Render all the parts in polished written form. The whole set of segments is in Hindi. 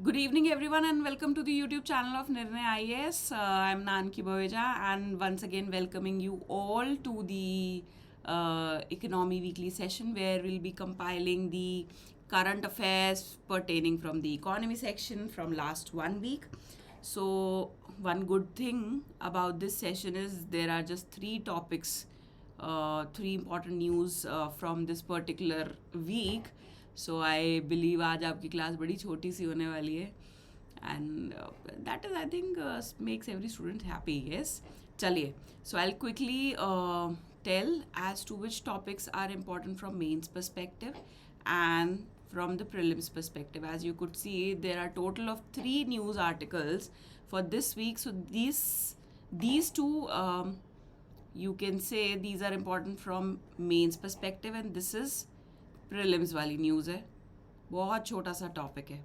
Good evening, everyone, and welcome to the YouTube channel of Nirnay IAS. I'm Nanki Baweja, and once again, welcoming you all to the Economy Weekly session where we'll be compiling the current affairs pertaining from the economy section from last 1 week. So, one good thing about this session is there are just three topics, three important news from this particular week. So I believe आज आपकी क्लास बड़ी छोटी सी होने वाली है and that is I think makes every student happy yes चलिए so I quickly tell as to which topics are important from mains perspective and from the prelims perspective. As you could see, there are total of 3 news articles for this week. So these two you can say these are important from mains perspective, and this is prelims वाली न्यूज़ है. बहुत छोटा सा टॉपिक है,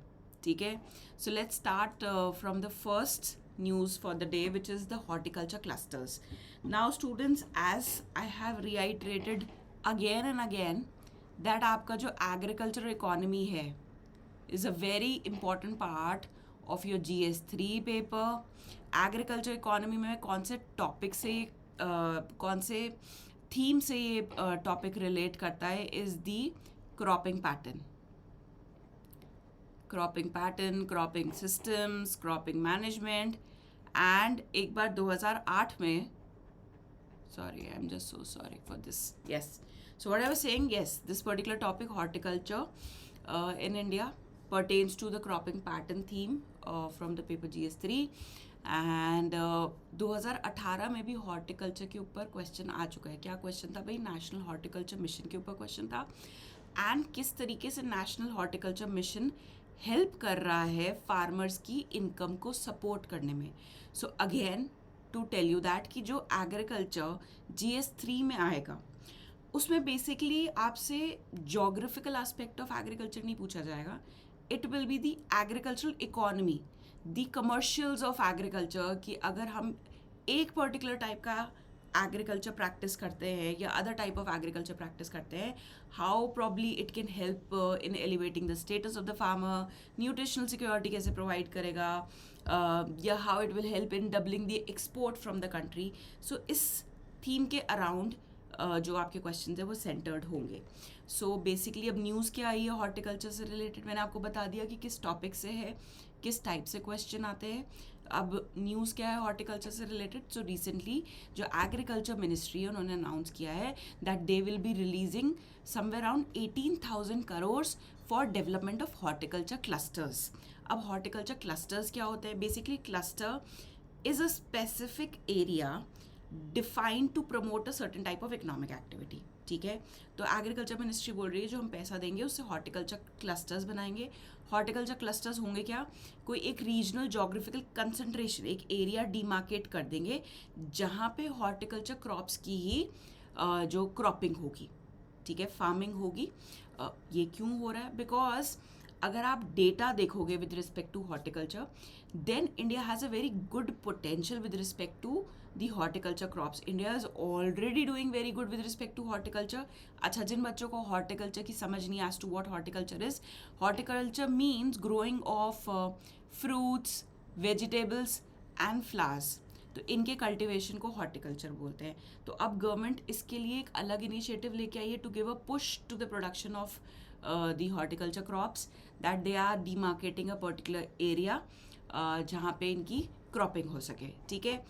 ठीक है. So let's start from the first news for the day which is the horticulture clusters. Now students, as I have reiterated again and again that आपका जो एग्रीकल्चर इकोनॉमी है is a very important part of your GS3 paper. Agriculture economy में कौन से टॉपिक से कौन से थीम से ये टॉपिक रिलेट करता है is the cropping pattern, cropping systems, cropping management. And एक बार 2008 में, sorry, I'm just so sorry for this. Yes, so what I was saying, yes, this particular topic, horticulture in India, pertains to the cropping pattern theme from the paper GS3. And 2018 में भी हॉर्टिकल्चर के ऊपर क्वेश्चन आ चुका है. क्या क्वेश्चन था भाई? नेशनल हॉर्टिकल्चर मिशन के ऊपर क्वेश्चन था. एंड किस तरीके से नेशनल हॉर्टिकल्चर मिशन हेल्प कर रहा है फार्मर्स की इनकम को सपोर्ट करने में. So again to tell you that कि जो एग्रीकल्चर GS3 में आएगा उसमें बेसिकली आपसे जोग्राफिकल एस्पेक्ट ऑफ एग्रीकल्चर नहीं पूछा जाएगा. It will be the agricultural economy, the commercials of agriculture, कि अगर हम एक पर्टिकुलर टाइप का एग्रीकल्चर प्रैक्टिस करते हैं या other type of agriculture practice करते हैं, how probably it can help in elevating the status of the farmer, nutritional security कैसे प्रोवाइड करेगा, या how it will help in doubling the export from the country. So इस थीम के अराउंड जो आपके क्वेश्चन है वो सेंटर्ड होंगे. सो बेसिकली अब न्यूज़ क्या आई है हॉर्टिकल्चर से रिलेटेड, मैंने आपको बता दिया कि किस टॉपिक से है, किस टाइप से क्वेश्चन आते हैं. अब न्यूज़ क्या है हॉर्टिकल्चर से रिलेटेड? सो रिसेंटली जो एग्रीकल्चर मिनिस्ट्री है उन्होंने अनाउंस किया है that they will be releasing somewhere around 18,000 crore for development of horticulture clusters. अब हॉर्टिकल्चर क्लस्टर्स क्या होते हैं? Basically cluster is a specific area defined to promote a certain type of economic activity, ठीक है. तो एग्रीकल्चर मिनिस्ट्री बोल रही है जो हम पैसा देंगे उससे हॉर्टिकल्चर क्लस्टर्स बनाएंगे. हॉर्टिकल्चर क्लस्टर्स होंगे क्या? कोई एक रीजनल जोग्राफिकल कंसंट्रेशन, एक एरिया डिमार्केट कर देंगे जहाँ पे हॉर्टिकल्चर क्रॉप्स की ही जो क्रॉपिंग होगी, ठीक है, फार्मिंग होगी. ये क्यों हो रहा है? बिकॉज अगर आप डेटा देखोगे with respect to horticulture, then India has a very good potential with respect to the horticulture crops. India is already doing very good with respect to horticulture. अच्छा, जिन बच्चों को हॉर्टिकल्चर की समझ नहीं as to what horticulture is, horticulture means growing of fruits, vegetables and flowers. तो इनके कल्टिवेशन को हॉर्टिकल्चर बोलते हैं. तो अब गवर्नमेंट इसके लिए एक अलग इनिशिएटिव लेके आई है to give a push to the production of the horticulture crops, that they are demarcating a particular area जहाँ पे इनकी क्रॉपिंग हो सके, ठीक है.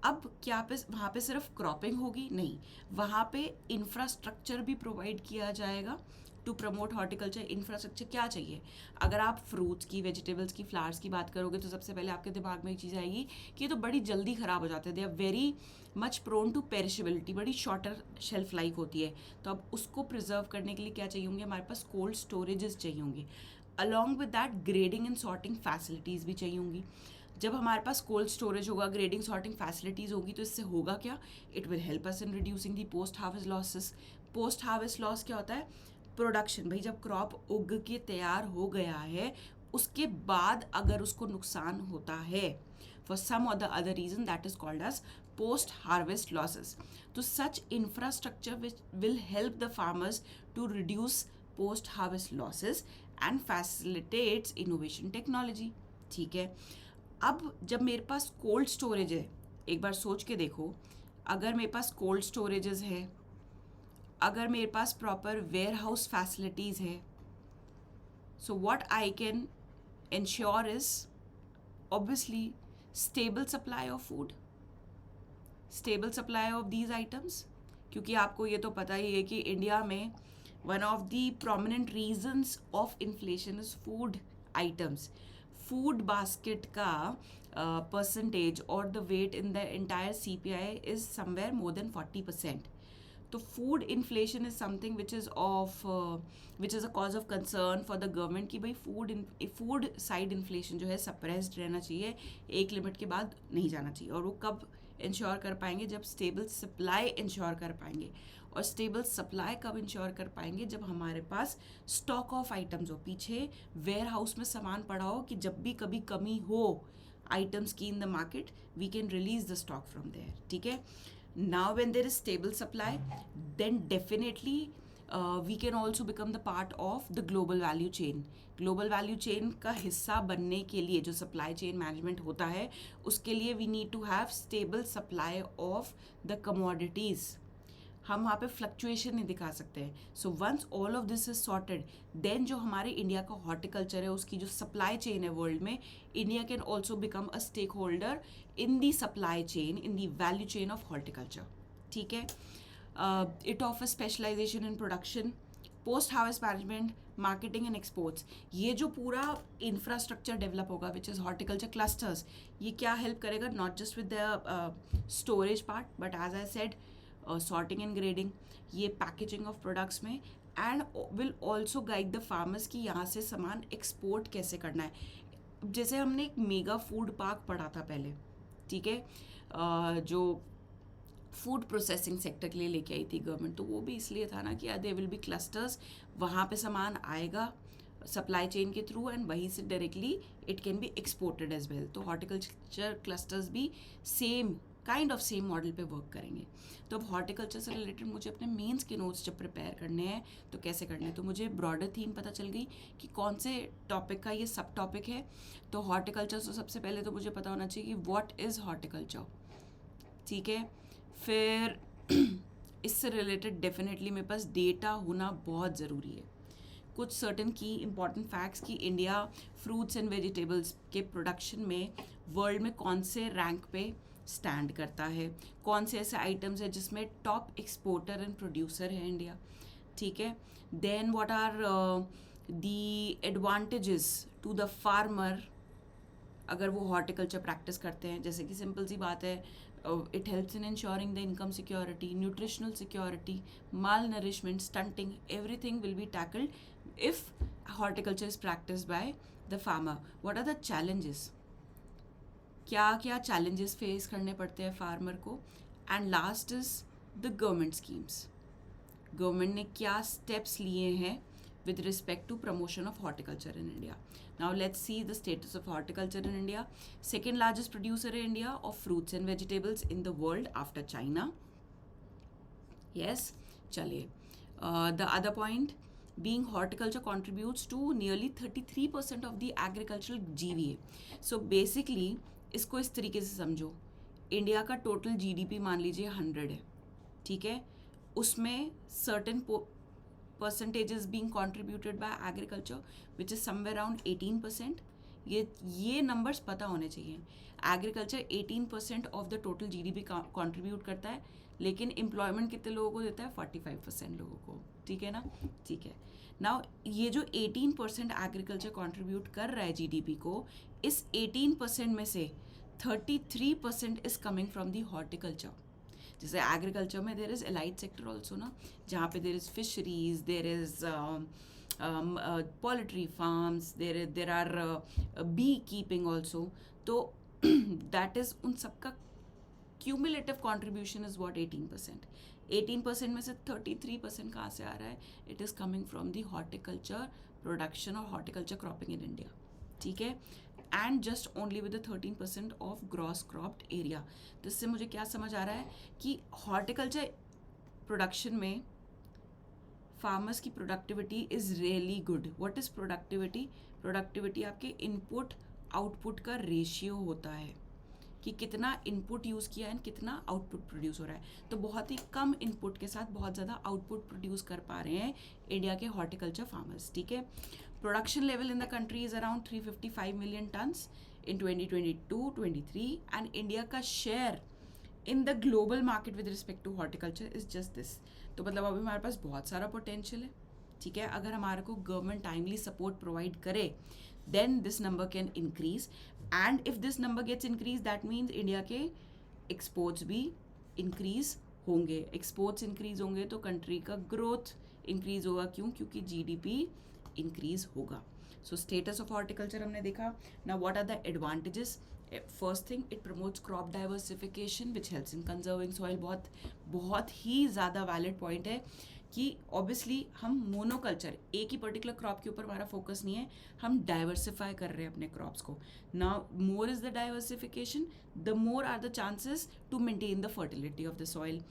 अब क्या पे वहाँ पे सिर्फ क्रॉपिंग होगी? नहीं, वहाँ पे इंफ्रास्ट्रक्चर भी प्रोवाइड किया जाएगा टू प्रमोट हॉर्टिकल्चर. इंफ्रास्ट्रक्चर क्या चाहिए? अगर आप फ्रूट्स की, वेजिटेबल्स की, फ्लावर्स की बात करोगे तो सबसे पहले आपके दिमाग में एक चीज़ आएगी कि ये तो बड़ी जल्दी ख़राब हो जाते हैं, they are very much prone to perishability, बड़ी शॉर्टर शेल्फ लाइफ होती है. तो अब उसको प्रिजर्व करने के लिए क्या चाहिए होंगे? हमारे पास कोल्ड स्टोरेजेस चाहिए होंगे. Along with that grading and sorting facilities भी चाहिए होंगी. जब हमारे पास कोल्ड स्टोरेज होगा, ग्रेडिंग सॉर्टिंग फैसिलिटीज़ होगी, तो इससे होगा क्या? It will help us in reducing the post harvest losses. Post harvest loss क्या होता है? प्रोडक्शन. भाई जब क्रॉप उग के तैयार हो गया है उसके बाद अगर उसको नुकसान होता है फॉर सम और the other region, that is called as post harvest losses. So such infrastructure which will help the farmers to reduce post harvest losses and facilitates innovation technology. ठीक है, अब जब मेरे पास कोल्ड स्टोरेज है, एक बार सोच के देखो, अगर मेरे पास कोल्ड स्टोरेजेस है, अगर मेरे पास प्रॉपर वेयर हाउस फैसिलिटीज़ है, so what I can ensure is obviously stable supply of food, stable supply of these items। क्योंकि आपको ये तो पता ही है कि इंडिया में one of the prominent reasons of inflation is food items. Food basket का परसेंटेज और the weight in the entire CPI is somewhere more than 40%। तो food inflation is something which is a cause of concern for the government कि भाई फूड साइड इन्फ्लेशन जो है सप्रेस्ड रहना चाहिए, एक लिमिट के बाद नहीं जाना चाहिए। और वो कब इंश्योर कर पाएंगे? जब स्टेबल सप्लाई इंश्योर कर पाएंगे। और स्टेबल सप्लाई कब इंश्योर कर पाएंगे? जब हमारे पास स्टॉक ऑफ आइटम्स हो, पीछे वेयर हाउस में सामान पड़ा हो कि जब भी कभी कमी हो आइटम्स की in the market, we can release the stock from there. ठीक है, now when there is stable supply, then definitely we can also become the part of the global value chain। global value chain का हिस्सा बनने के लिए जो supply chain management होता है, उसके लिए we need to have stable supply of the commodities। हम वहाँ पे फ्लक्चुएशन नहीं दिखा सकते हैं। So once all of this is sorted, then जो हमारे इंडिया का हॉर्टिकल्चर है, उसकी जो सप्लाई चेन है वर्ल्ड में, India can also become a stakeholder in the supply chain, in the value chain of horticulture. ठीक है, it offer specialisation in production, post harvest management, marketing and exports. ये जो पूरा इंफ्रास्ट्रक्चर डेवलप होगा विच इज़ हॉर्टिकल्चर क्लस्टर्स, ये क्या हेल्प करेगा? Not just with the storage part but as I said sorting and grading, ये पैकेजिंग ऑफ प्रोडक्ट्स में, and will also guide the farmers कि यहाँ से सामान एक्सपोर्ट कैसे करना है। जैसे हमने एक मेगा फूड पार्क पढ़ा था पहले, ठीक है, जो फूड प्रोसेसिंग सेक्टर के लिए लेके आई थी गवर्नमेंट, तो वो भी इसलिए था ना कि दे विल बी क्लस्टर्स, वहाँ पे सामान आएगा सप्लाई चेन के थ्रू एंड वहीं से directly it can be exported as well. तो हॉर्टिकल्चर क्लस्टर्स भी काइंड ऑफ सेम मॉडल पे वर्क करेंगे। तो अब हॉर्टिकल्चर से रिलेटेड मुझे अपने मेंस के नोट्स जब प्रिपेयर करने हैं तो कैसे करने हैं, तो मुझे ब्रॉडर थीम पता चल गई कि कौन से टॉपिक का ये सब टॉपिक है। तो हॉर्टिकल्चर, तो सबसे पहले तो मुझे पता होना चाहिए कि व्हाट इज़ हॉर्टिकल्चर। ठीक है, फिर इससे रिलेटेड डेफिनेटली मेरे पास डेटा होना बहुत ज़रूरी है। कुछ सर्टेन की इंपॉर्टेंट फैक्ट्स कि इंडिया फ्रूट्स एंड वेजिटेबल्स के प्रोडक्शन में वर्ल्ड में कौन से रैंक पे स्टैंड करता है, कौन से ऐसे आइटम्स है जिसमें टॉप एक्सपोर्टर एंड प्रोड्यूसर है इंडिया। ठीक है, then what are the advantages to the farmer अगर वो हॉर्टिकल्चर प्रैक्टिस करते हैं। जैसे कि सिंपल सी बात है, it helps in ensuring the income security, nutritional security, malnourishment, stunting, everything will be tackled if horticulture is practice by the farmer. What are the challenges, क्या क्या चैलेंजेस फेस करने पड़ते हैं फार्मर को, and last is the government schemes. Government ने क्या स्टेप्स लिए हैं with respect to promotion of horticulture in India. Now let's see the status of horticulture in India. Second largest producer in India of fruits and vegetables in the world after China. Yes, chaliye. The other point being horticulture contributes to nearly 33% of the agricultural GVA. So basically इसको इस तरीके से समझो, इंडिया का टोटल GDP मान लीजिए 100 है, ठीक है, उसमें certain percentages being contributed by agriculture which is somewhere around 18%। ये numbers पता होने चाहिए। Agriculture 18% of the total GDP contribute करता है, लेकिन एम्प्लॉयमेंट कितने लोगों को देता है? 45% लोगों को। ठीक है ना? ठीक है, नाउ ये जो 18% एग्रीकल्चर कंट्रीब्यूट कर रहा है GDP को, इस 18% में से 33% is coming from the horticulture. जैसे एग्रीकल्चर में there is allied sector also ना, जहाँ पे there is fisheries, there is poultry farms, there are beekeeping also. तो दैट इज़ उन सबका क्यूमुलेटिव कॉन्ट्रीब्यूशन इज़ वॉट 18%। 18% में से 33% कहाँ से आ रहा है? It is coming from the horticulture production और हॉर्टिकल्चर क्रॉपिंग इन इंडिया। ठीक है, and just only with 13% of gross cropped area. तो इससे मुझे क्या समझ आ रहा है कि हॉर्टिकल्चर प्रोडक्शन में फार्मर्स की productivity is really good. What is productivity? Productivity आपके इनपुट आउटपुट का रेशियो होता है कि कितना इनपुट यूज़ किया है, कितना आउटपुट प्रोड्यूस हो रहा है. तो बहुत ही कम इनपुट के साथ बहुत ज़्यादा आउटपुट प्रोड्यूस कर पा रहे हैं इंडिया के हॉर्टिकल्चर फार्मर्स. ठीक है. Production level in the country is around 355 million tons in 2022-23 and India का share in the global market with respect to horticulture is just this. तो मतलब अभी हमारे पास बहुत सारा पोटेंशियल है. ठीक है. अगर हमारे को गवर्नमेंट टाइमली सपोर्ट प्रोवाइड करे then this number can increase, and if this number gets increase that means India के एक्सपोर्ट्स भी इंक्रीज होंगे. एक्सपोर्ट्स इंक्रीज होंगे तो कंट्री का ग्रोथ इंक्रीज होगा. क्यों? क्योंकि जीडीपी इंक्रीज होगा. सो स्टेटस ऑफ हॉर्टिकल्चर हमने देखा. Now what are the advantages? First thing, it promotes crop diversification which helps in conserving soil. बहुत ही ज़्यादा वैलिड पॉइंट है कि ऑब्वियसली हम मोनोकल्चर, एक ही पर्टिकुलर क्रॉप के ऊपर हमारा फोकस नहीं है, हम डाइवर्सिफाई कर रहे हैं अपने क्रॉप्स को. Now more is the diversification, the more are the chances to maintain the fertility of the soil.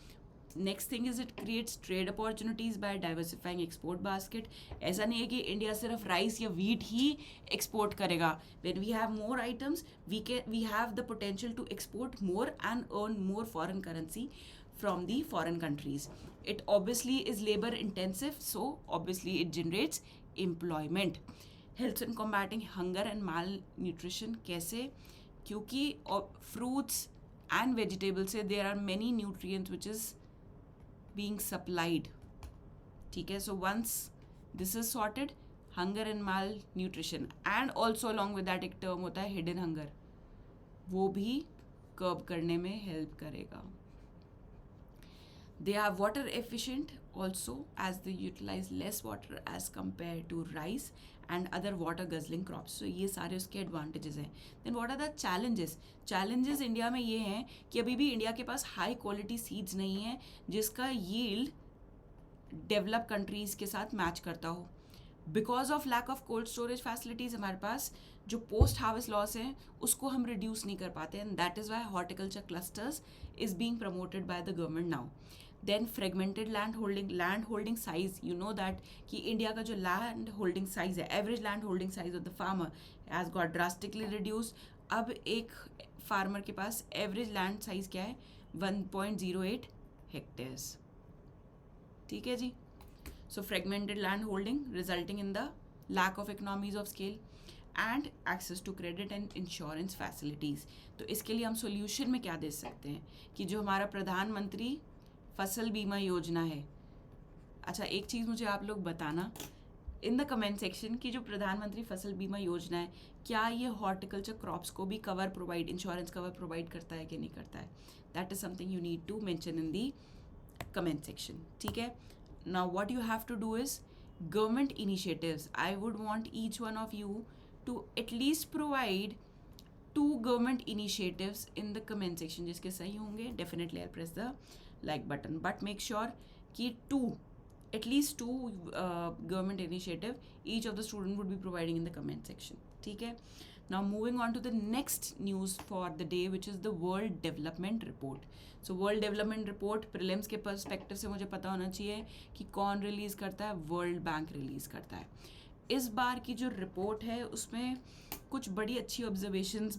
Next thing is it creates trade opportunities by diversifying export basket. ऐसा नहीं है कि इंडिया सिर्फ राइस या वीट ही एक्सपोर्ट करेगा. When we have more items we have the potential to export more and earn more foreign currency from the foreign countries. It obviously is labor intensive, so obviously it generates employment. Helps in combating hunger and malnutrition. कैसे? क्योंकि fruits and vegetables से there are many nutrients which is being supplied. ठीक है. So once this is sorted, hunger and malnutrition, and also along with that एक term होता है hidden hunger, वो भी curb करने में help करेगा. They are water efficient also as they utilize less water as compared to rice and other water guzzling crops. So ये सारे उसके advantages हैं. Then what are the challenges? Challenges India में ये हैं कि अभी भी इंडिया के पास हाई क्वालिटी सीड्स नहीं है जिसका yield डेवलप कंट्रीज़ के साथ मैच करता हो. Because of lack of cold storage facilities हमारे पास जो पोस्ट हार्वेस्ट लॉस हैं उसको हम रिड्यूस नहीं कर पाते. And that is why horticulture clusters is being promoted by the government now. Then fragmented land holding size. You know that कि इंडिया का जो लैंड होल्डिंग साइज है, average land holding size of the farmer has got drastically reduce. अब एक फार्मर के पास एवरेज लैंड साइज क्या है? 1.08 हेक्टेयर्स. ठीक है जी. So fragmented land holding resulting in the lack of economies of scale and access to credit and insurance facilities. तो इसके लिए हम solution में क्या दे सकते हैं कि जो हमारा प्रधानमंत्री फसल बीमा योजना है. अच्छा, एक चीज़ मुझे आप लोग बताना इन द कमेंट सेक्शन कि जो प्रधानमंत्री फसल बीमा योजना है क्या ये हॉर्टिकल्चर क्रॉप्स को भी cover provide, insurance cover provide करता है कि नहीं करता है. That is something you need to mention in the comment section. ठीक है. Now what you have to do is government initiatives. I would want each one of you to at least provide 2 government initiatives in the comment section. जिसके सही होंगे definitely I'll press the like button. But make sure कि at least 2 government initiative each of the student would be providing in the comment section. ठीक है. Now moving on to the next news for the day, which is the World Development Report. So World Development Report prelims के perspective से मुझे पता होना चाहिए कि कौन रिलीज़ करता है. वर्ल्ड बैंक रिलीज़ करता है. इस बार की जो रिपोर्ट है उसमें कुछ बड़ी अच्छी ऑब्जर्वेशंस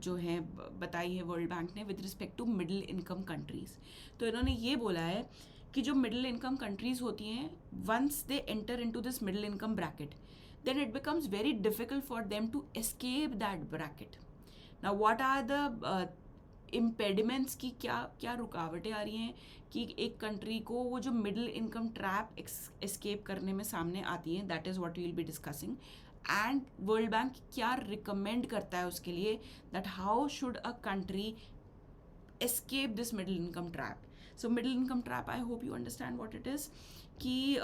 जो हैं बताई है वर्ल्ड बैंक ने with respect to middle income countries. तो इन्होंने ये बोला है कि जो मिडिल इनकम कंट्रीज़ होती हैं, once they enter into this middle income bracket, then it becomes very difficult for them to escape that bracket. Now what are the impediments की क्या रुकावटें आ रही हैं कि एक कंट्री को वो जो मिडिल इनकम ट्रैप एस्केप करने में सामने आती हैं. That is what we will be discussing. And world bank क्या रिकमेंड करता है उसके लिए, that how should a country escape this middle income trap. So middle income trap, I hope you understand what it is कि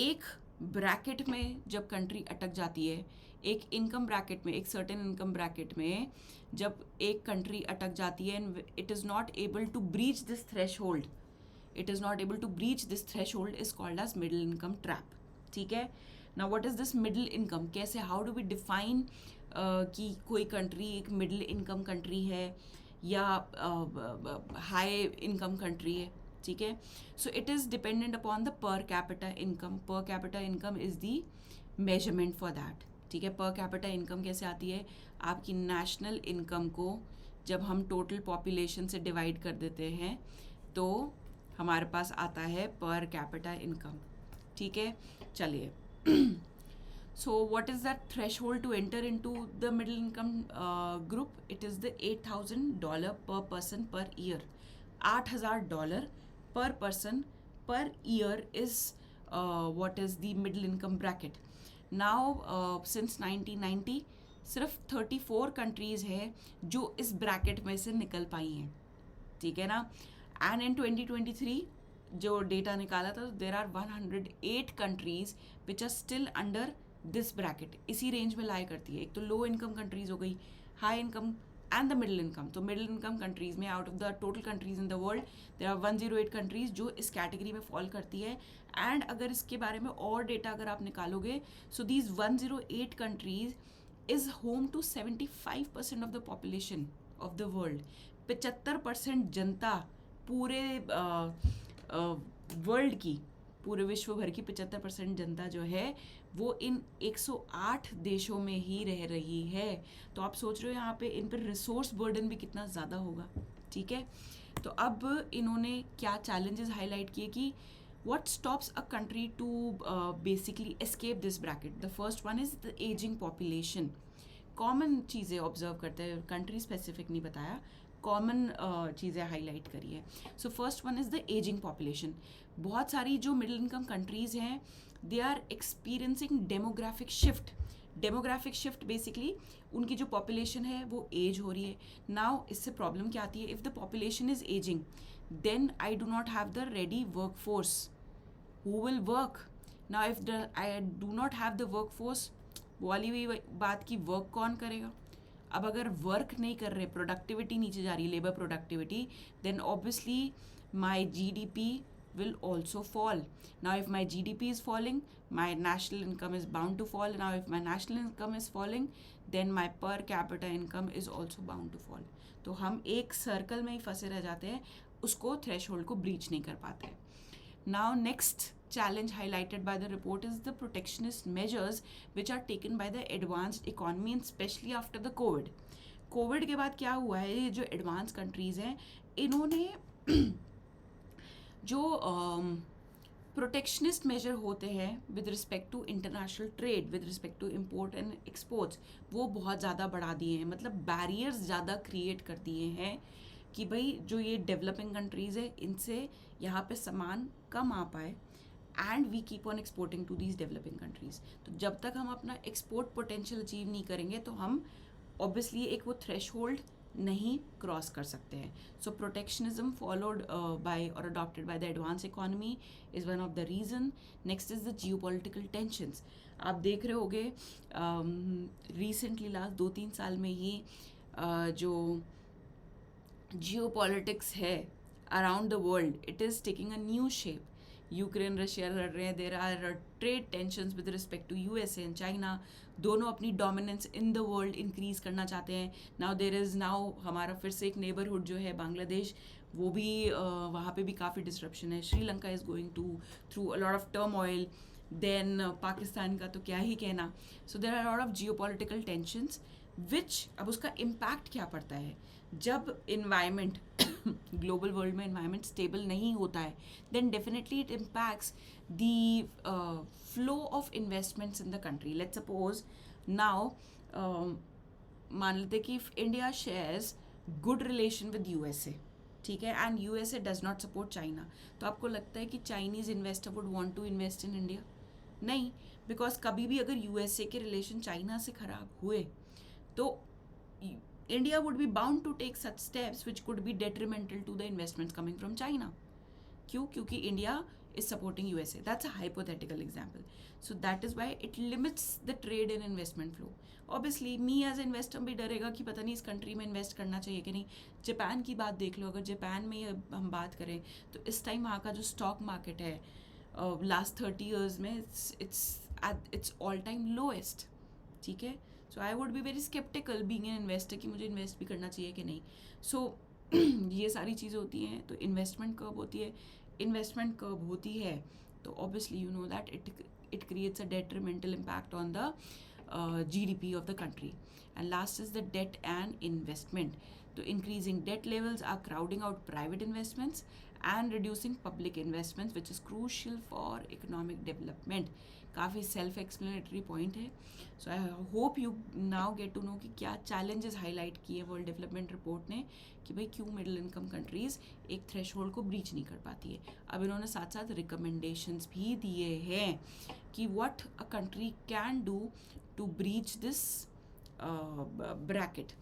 एक ब्रैकेट में जब कंट्री अटक जाती है, एक इनकम ब्रैकेट में, एक सर्टेन इनकम ब्रैकेट में जब एक कंट्री अटक जाती है and it is not able to breach this threshold, is called as middle income trap. ठीक है. Now what is this middle income? कैसे, हाउ डू वी डिफाइन कि कोई कंट्री एक मिडिल इनकम कंट्री है या हाई इनकम कंट्री है. ठीक है. So it is dependent upon the per capita income. Per capita income is the measurement for that. ठीक है. पर कैपिटा इनकम कैसे आती है? आपकी नेशनल इनकम को जब हम टोटल पॉपुलेशन से डिवाइड कर देते हैं तो हमारे पास आता है पर कैपिटा इनकम. ठीक है. चलिए. So what is that threshold to enter into the middle income group? It is the $8,000 per person per year. $8,000 per person per year is what is the middle income bracket. Now since 1990 सिर्फ 34 कंट्रीज़ है जो इस ब्रैकेट में से निकल पाई हैं. ठीक है ना. एंड इन 2023 जो डेटा निकाला था, there are 108 countries which are still under this bracket. इसी रेंज में लाई करती है. एक तो लो इनकम कंट्रीज़ हो गई, high income and the middle income. तो मिडिल इनकम कंट्रीज़ में out of the total countries in the world there are 108 countries जो इस कैटेगरी में फॉल करती है. एंड अगर इसके बारे में और डेटा अगर आप निकालोगे, so these 108 countries is home to 75% of the population of the world. 75% जनता पूरे वर्ल्ड की, पूरे विश्व भर की 75% जनता जो है वो इन 108 देशों में ही रह रही है. तो आप सोच रहे हो यहाँ पे इन पर रिसोर्स बर्डन भी कितना ज़्यादा होगा. ठीक है. तो अब इन्होंने क्या चैलेंजेस हाईलाइट किए कि what stops a country to basically escape this bracket? The first one is the aging population. Common चीज़ें ऑब्जर्व करते हैं, कंट्री स्पेसिफिक नहीं बताया, कॉमन चीज़ें हाईलाइट करी है. So first one is the ageing population. बहुत सारी जो मिडिल इनकम कंट्रीज़ हैं they are experiencing demographic shift. Demographic shift basically उनकी जो पॉपुलेशन है वो एज हो रही है. नाउ इससे प्रॉब्लम क्या आती है? If the population is ageing then I do not have the ready work force who will work. Now if I do not have the workforce, वो वाली भी बात की वर्क कौन करेगा? अब अगर वर्क नहीं कर रहे, प्रोडक्टिविटी नीचे जा रही, labour productivity, then obviously my GDP will also fall. Now if my GDP is falling, my national income is bound to fall. Now if my national income is falling, then my per capita income is also bound to fall. तो हम एक सर्कल में ही फंसे रह जाते हैं, उसको थ्रेशहोल्ड को ब्रीच नहीं कर पाते. Now next challenge highlighted by the report is the protectionist measures which are taken by the advanced economy and especially after the COVID. Covid के बाद क्या हुआ है? ये जो एडवांस कंट्रीज़ हैं इन्होंने जो प्रोटेक्शनिस्ट मेजर होते हैं with respect to international trade, with respect to import and exports, वो बहुत ज़्यादा बढ़ा दिए हैं. मतलब बैरियर्स ज़्यादा क्रिएट कर दिए हैं कि भाई जो ये डेवलपिंग कंट्रीज़ है इनसे यहाँ पे सामान कम आ पाए and we keep on exporting to these developing countries. तो जब तक हम अपना एक्सपोर्ट पोटेंशियल अचीव नहीं करेंगे तो हम ऑब्वियसली एक वो थ्रेशहोल्ड नहीं क्रॉस कर सकते हैं. सो प्रोटेक्शनिज्म फॉलोड बाय और adopted by the advance economy is one of the reason. Next is the geopolitical tensions. आप देख रहे होगे रिसेंटली लास्ट 2-3 साल में ही जो जियोपॉलिटिक्स है around the world, it is taking a new shape. Ukraine Russia लड़ रहे हैं, there are trade tensions with respect to USA and China. दोनों अपनी dominance in the world increase करना चाहते हैं. नाउ देर इज़ नाउ हमारा फिर से एक नेबरहुड जो है बांग्लादेश, वो भी वहाँ पे भी काफ़ी डिसरप्शन है. Sri Lanka is going through a lot of turmoil. Then Pakistan का तो क्या ही कहना. So there are lot of geopolitical tensions which, अब उसका इम्पैक्ट क्या पड़ता है जब इन्वायरमेंट ग्लोबल वर्ल्ड में इन्वायरमेंट स्टेबल नहीं होता है, then definitely it impacts the flow of investments in the country. Let's suppose now मान लेते कि India shares good relation with USA, ठीक है, and USA does not support China, तो आपको लगता है कि Chinese investor would want to invest in India? नहीं, बिकॉज कभी भी अगर USA के रिलेशन चाइना से ख़राब हुए तो India would be bound to take such steps which could be detrimental to the investments coming from China. क्यों? क्योंकि India is supporting USA. That's a hypothetical example. So that is why it limits the trade and investment flow. Obviously, me as an investor भी डरेगा कि पता नहीं इस कंट्री में इन्वेस्ट करना चाहिए कि नहीं. जापान की बात देख लो, अगर जापान में हम बात करें तो इस टाइम वहाँ का जो स्टॉक मार्केट है लास्ट 30 years में it's at its all time lowest. ठीक है. So I would be very skeptical being an investor कि मुझे इन्वेस्ट भी करना चाहिए कि नहीं. सो ये सारी चीज़ें होती हैं. तो इन्वेस्टमेंट कब होती है? इन्वेस्टमेंट कर्ब होती है तो obviously you know that it creates a detrimental impact on the GDP of the country. And last is the debt and investment. So increasing debt levels are crowding out private investments and reducing public investments, which is crucial for economic development. काफ़ी सेल्फ एक्सप्लेनेटरी पॉइंट है. So I hope you now get to know कि क्या चैलेंजेस हाईलाइट किए वर्ल्ड डेवलपमेंट रिपोर्ट ने कि भाई क्यों मिडिल इनकम कंट्रीज़ एक थ्रेशहोल्ड को ब्रीच नहीं कर पाती है. अब इन्होंने साथ साथ रिकमेंडेशंस भी दिए हैं कि what a country can do to breach this bracket.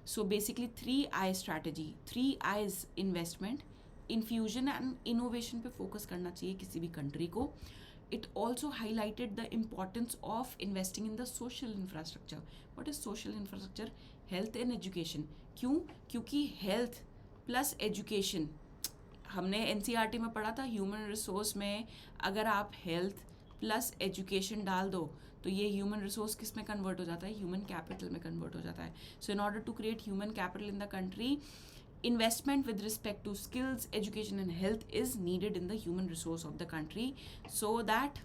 So basically 3I strategy, 3I's investment, infusion and innovation पे फोकस करना चाहिए किसी भी कंट्री को. It also highlighted the importance of investing in the social infrastructure. What is social infrastructure? Health and education. क्यों? क्योंकि health plus education, हमने NCERT में पढ़ा था ह्यूमन रिसोर्स में अगर आप हेल्थ प्लस एजुकेशन डाल दो तो ये ह्यूमन रिसोर्स किस में कन्वर्ट हो जाता है? ह्यूमन कैपिटल में कन्वर्ट हो जाता है. So in order to create human capital in the country, investment with respect to skills, education and health is needed in the human resource of the country so that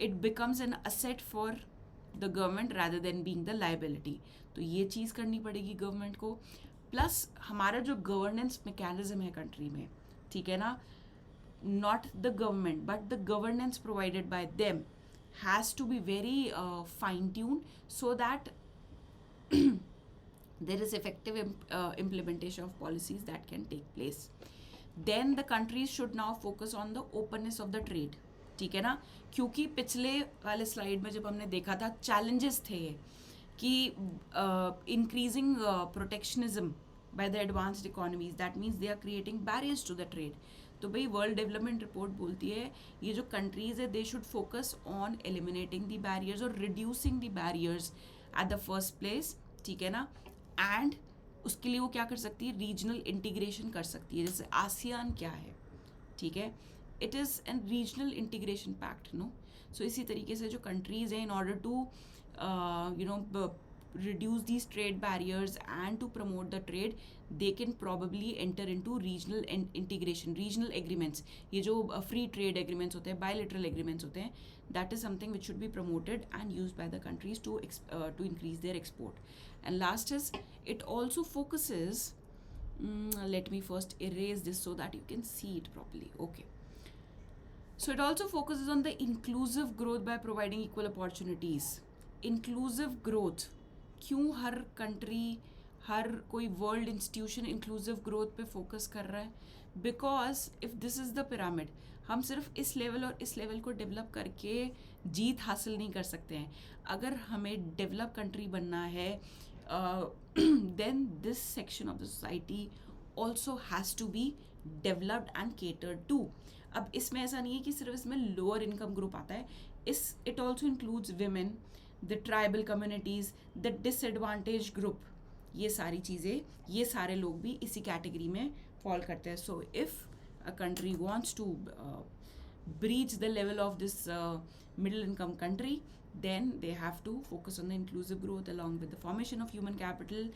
it becomes an asset for the government rather than being the liability. तो ये चीज़ करनी पड़ेगी गवर्नमेंट को. प्लस हमारा जो गवर्नेंस मैकेनिज्म है कंट्री में, ठीक है ना, not the government but the governance provided by them has to be very fine-tuned so that there is effective implementation of policies that can take place. Then the countries should now focus on the openness of the trade. ठीक है ना, क्योंकि पिछले वाले स्लाइड में जब हमने देखा था चैलेंजेस थे कि increasing protectionism by the advanced economies, that means they are creating barriers to the trade. तो भाई वर्ल्ड डेवलपमेंट रिपोर्ट बोलती है ये जो कंट्रीज है they should focus on eliminating the barriers और reducing the barriers at the first place. ठीक है ना, एंड उसके लिए वो क्या कर सकती है? रीजनल इंटीग्रेशन कर सकती है. जैसे आसियान क्या है, ठीक है, it is an regional integration pact, no. सो इसी तरीके से जो कंट्रीज़ हैं in order to reduce these trade barriers and to promote the trade, they can probably enter into regional integration, regional agreements. ये जो free trade agreements होते हैं, bilateral agreements होते हैं, that is something which should be promoted and used by the countries to increase their export. And last is, it also focuses, let me first erase this so that you can see it properly. Okay. So it also focuses on the inclusive growth by providing equal opportunities. Inclusive growth, क्यों हर कंट्री, हर कोई वर्ल्ड इंस्टीट्यूशन इंक्लूसिव ग्रोथ पे फोकस कर रहा है? Because if this is the pyramid, हम सिर्फ इस लेवल और इस लेवल को डेवलप करके जीत हासिल नहीं कर सकते हैं. अगर हमें डेवलप कंट्री बनना है then this section of the society also has to be developed and catered to. अब इसमें ऐसा नहीं है कि सिर्फ इसमें लोअर इनकम ग्रुप आता है, it also includes women, the tribal communities, the disadvantage group. ये सारी चीज़ें, ये सारे लोग भी इसी कैटेगरी में फॉल करते हैं. So if a country wants to breach the level of this middle income country, then they have to focus on the inclusive growth along with the formation of human capital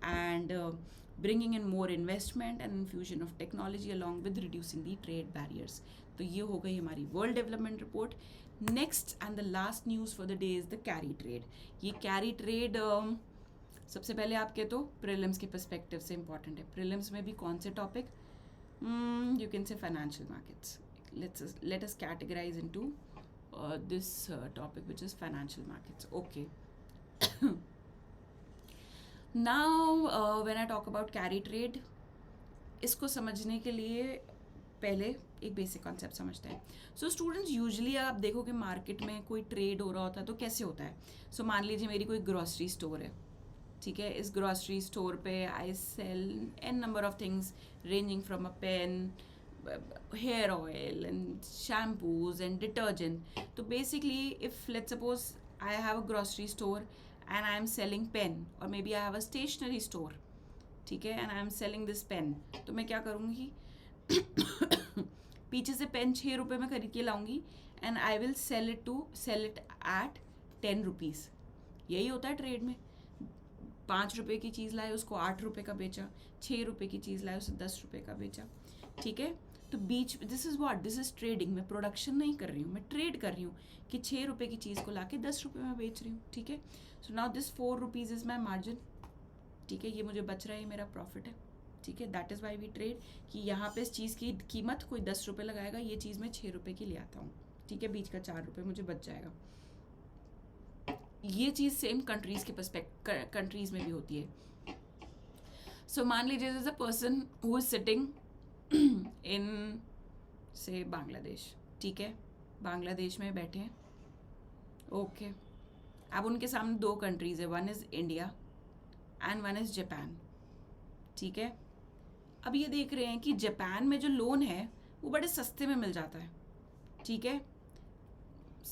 and bringing in more investment and infusion of technology along with reducing the trade barriers. तो ये हो गई हमारी world development report. Next and the last news for the day is the carry trade. ये कैरी ट्रेड सबसे पहले आपके तो प्रीलिम्स के पर्सपेक्टिव से इम्पॉर्टेंट है. प्रीलिम्स में भी कौन से topic? You can say financial markets. let us categorize into this topic, which is financial markets. Okay. Now when I talk about carry trade, इसको समझने के लिए पहले एक बेसिक कॉन्सेप्ट समझते हैं. सो स्टूडेंट्स, यूजुअली आप देखो कि मार्केट में कोई ट्रेड हो रहा होता है तो कैसे होता है. सो मान लीजिए मेरी कोई ग्रॉसरी स्टोर है, ठीक है. इस ग्रॉसरी स्टोर पे I sell an number of things ranging from a pen, hair oil and shampoos and detergent. So basically, if let's suppose I have a grocery store and I am selling pen, or maybe I have a stationery store, ठीक है, and I am selling this pen, तो मैं क्या करूँगी? पीछे से पेन 6 रुपये में खरीद के लाऊंगी and I will sell it at 10 rupees. यही होता है ट्रेड में. 5 रुपये की चीज़ लाए, उसको 8 रुपये का बेचा. 6 रुपये की चीज़ लाए, उसे 10 रुपये का बेचा. ठीक है. तो बीच दिस इज़ ट्रेडिंग. मैं प्रोडक्शन नहीं कर रही हूँ, मैं ट्रेड कर रही हूँ कि 6 रुपये की चीज़ को लाके 10 रुपये में बेच रही हूँ. ठीक है. So now this 4 rupees is my margin. ठीक है, ये मुझे बच रहा है, ये मेरा प्रॉफिट है. ठीक है, that is why we trade कि यहाँ पे इस चीज़ की कीमत कोई 10 रुपये लगाएगा, ये चीज़ मैं 6 रुपये की ले आता हूँ. ठीक है, बीच का 4 रुपये मुझे बच जाएगा. ये चीज़ सेम कंट्रीज़ के कंट्रीज़ में भी होती है. सो मान लीजिए is a person who is sitting in से बांग्लादेश. ठीक है, बांग्लादेश में बैठे हैं. ओके, अब उनके सामने 2 कंट्रीज़ है, one is India and one is Japan. ठीक है, अब ये देख रहे हैं कि जापान में जो लोन है वो बड़े सस्ते में मिल जाता है. ठीक है,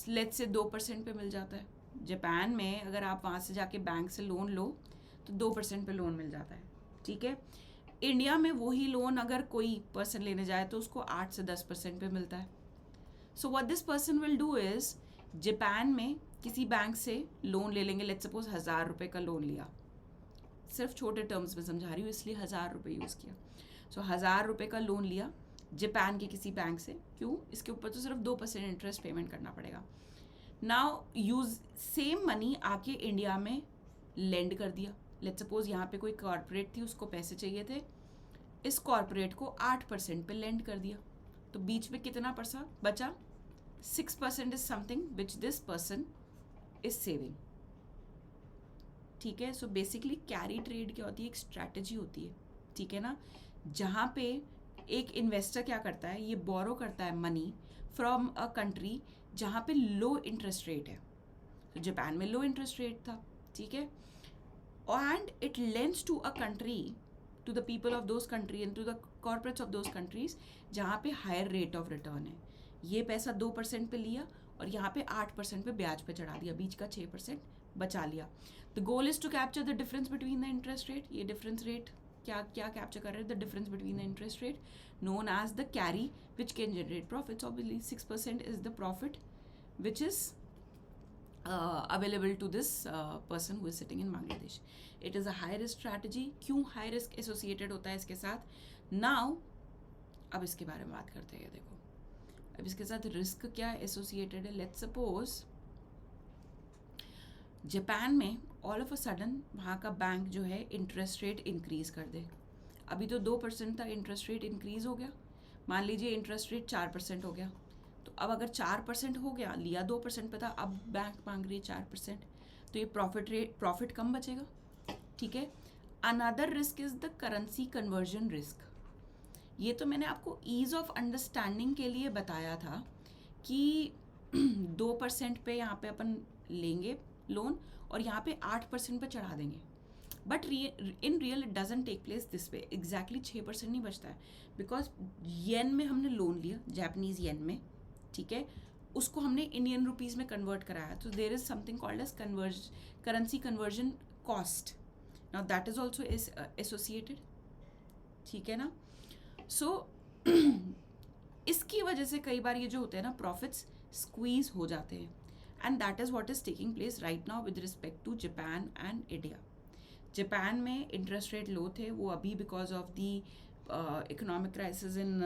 लेट्स से 2% पे मिल जाता है. जापान में अगर आप वहाँ से जाके बैंक से लोन लो तो 2% पे लोन मिल जाता है. ठीक है, इंडिया में वही लोन अगर कोई पर्सन लेने जाए तो उसको 8 से 10% पे मिलता है. So what this person will do is, Japan में किसी बैंक से लोन ले लेंगे. लेट्स सपोज 1000 रुपये का लोन लिया. सिर्फ छोटे टर्म्स में समझा रही हूँ इसलिए 1000 रुपये यूज़ किया. सो 1000 रुपये का लोन लिया जापान के किसी बैंक से. क्यों? इसके ऊपर तो सिर्फ 2% इंटरेस्ट पेमेंट करना पड़ेगा. नाउ यूज़ सेम मनी आके इंडिया में लेंड कर दिया. लेट्स सपोज यहाँ पे कोई कॉर्पोरेट थी, उसको पैसे चाहिए थे, इस कॉर्पोरेट को 8% पे लेंड कर दिया. तो बीच में कितना पैसा बचा? 6% is something which this person is saving. ठीक है, सो बेसिकली कैरी ट्रेड क्या होती है? एक स्ट्रैटेजी होती है. ठीक है ना, जहाँ पे एक इन्वेस्टर क्या करता है, ये बोरो करता है मनी फ्रॉम अ कंट्री जहाँ पे लो इंटरेस्ट रेट है. तो जापान में लो इंटरेस्ट रेट था. ठीक है, and it lends to a country, to the people of those country and to the corporates of those countries जहाँ पे हायर रेट ऑफ रिटर्न है. ये पैसा 2% पे लिया और यहाँ पे 8% पे ब्याज पे चढ़ा दिया, बीच का 6% बचा लिया. The goal is to capture the difference between the interest rate. ये डिफरेंस रेट क्या कैप्चर कर रहे हैं? The difference between the interest rate known as the carry which can generate profits. Obviously 6% is the profit which is available to this person who is sitting in Bangladesh. It is a high risk strategy. क्यों high risk associated होता है इसके साथ? Now अब इसके बारे में बात करते हैं. देखो अब इसके साथ रिस्क क्या एसोसिएटेड है. लेट्स सपोज जापान में ऑल ऑफ अ सडन वहाँ का बैंक जो है इंटरेस्ट रेट इंक्रीज कर दे. अभी तो 2% था, इंटरेस्ट रेट इंक्रीज हो गया. मान लीजिए इंटरेस्ट रेट 4% हो गया. तो अब अगर 4% हो गया, लिया 2% पे था, अब बैंक मांग रही है 4%, तो ये प्रॉफिट कम बचेगा. ठीक है, another risk is the currency conversion risk. ये तो मैंने आपको ईज ऑफ अंडरस्टैंडिंग के लिए बताया था कि 2% पे यहाँ पे अपन लेंगे लोन और यहाँ पे 8% पे चढ़ा देंगे. But in real it doesn't take place this way. Exactly 6% नहीं बचता है, बिकॉज येन में हमने लोन लिया, जापानीज येन में. ठीक है, उसको हमने इंडियन रुपीज़ में कन्वर्ट कराया. तो there is something called as currency conversion cost. Now that is also associated. ठीक है ना. सो इसकी वजह से कई बार ये जो होते हैं ना प्रॉफिट्स स्क्वीज हो जाते हैं. And that is what is taking place right now with respect to Japan and India. Japan में इंटरेस्ट रेट लो थे, वो अभी because of the economic crisis in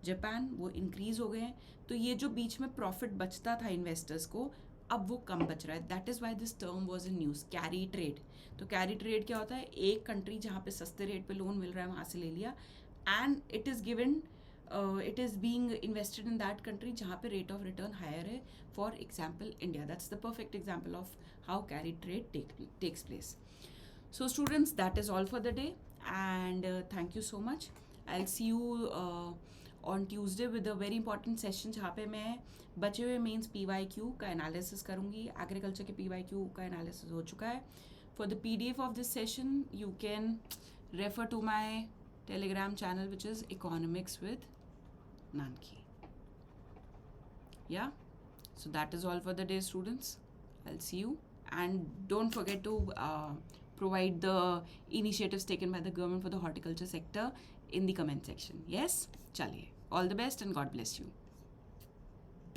Japan वो इंक्रीज हो गए हैं. तो ये जो बीच में प्रॉफिट बचता था इन्वेस्टर्स को, अब वो कम बच रहा है. That is why this term was in news, carry trade. तो कैरी ट्रेड क्या होता है? एक कंट्री जहाँ पे सस्ते रेट पे लोन मिल रहा है वहाँ से ले लिया and it is given, it is being invested in that country जहाँ पे रेट ऑफ रिटर्न हायर है. For example India. That's the perfect example of how carry trade takes place. So students, that is all for the day and thank you so much. I'll see you on Tuesday with a very important session जहाँ पे मैं बचे हुए मेंस PYQ का एनालिसिस करूँगी. एग्रीकल्चर के PYQ का एनालिसिस हो चुका है. For the PDF of this session you can refer to my Telegram channel which is Economics with Nanki. Yeah, so that is all for the day students. I'll see you and don't forget to provide the initiatives taken by the government for the horticulture sector in the comment section. Yes, chaliye. All the best and God bless you.